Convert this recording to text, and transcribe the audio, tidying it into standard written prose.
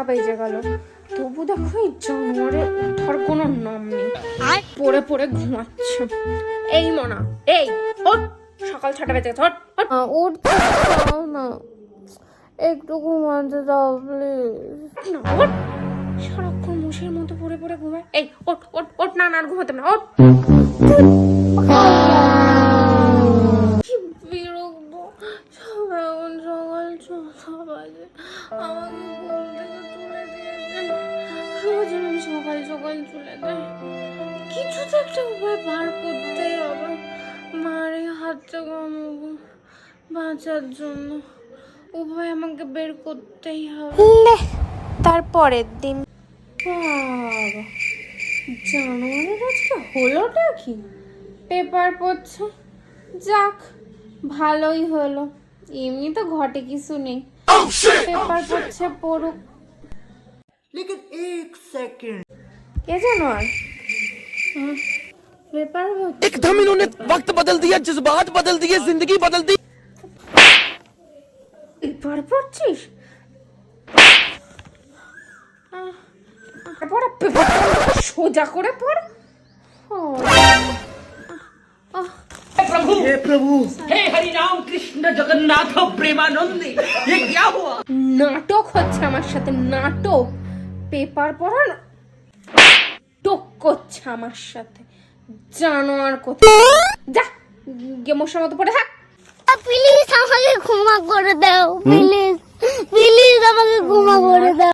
6টা বেজে গেল, তবু দেখো এই জানোয়ারে ওঠার কোনো নাম নেই, পড়ে পড়ে ঘুমাচ্ছে। এই মনা, এই ওঠ, সকাল 6টা বেজে গেছে, ওঠ ওঠ। উঠতে দাও না, একটু ঘুমাতে দাও প্লিজ। না ওঠ, সারাক্ষণ মুষের মতো পড়ে পড়ে ঘুমায়। এই ওঠ ওঠ ওঠ, না না আর ঘুমাতে না, ওঠ। কি বিরক্ত, সবাই এখন সকাল 6টা বাজে, আমাকে ঘুম থেকে তুলে দিয়েছে। রোজ এরকম সকাল সকাল তুলে দেয়, কিছু তো একটা উপায় বার করতে হবে মার এই হাতটা কামড় বাঁচার জন্য। উপায় আমাকে বের করতেই হবে। তারপরের দিন বাবা, জানোয়ারের আজকে হলোটা কি? পেপার পড়ছে, যাক ভালোই হলো, এমনি তো ঘটে কিছু নেই, পেপার পড়ছে পড়ুক। लेकिन एक सेकंड কে জানোয়ার? পেপার एकदम इन्होंने वक्त बदल दिया, जज्बात बदल दिए, जिंदगी बदल दी। পেপার পড়ছিস? পড়া, পেপার সোজা করে পড়। हे प्रभु, हे हरि राम कृष्ण जगन्नाथ प्रेमानंद, ये क्या हुआ? নাটক হচ্ছে আমার সাথে, নাটক। পেপার পড়া নাটক করছে আমার সাথে, জানোয়ার কোথায়? যা গিয়ে মশার মতো পড়ে থাক। প্লিজ আমাকে ক্ষমা করে দাও, প্লিজ প্লিজ আমাকে ক্ষমা করে দাও।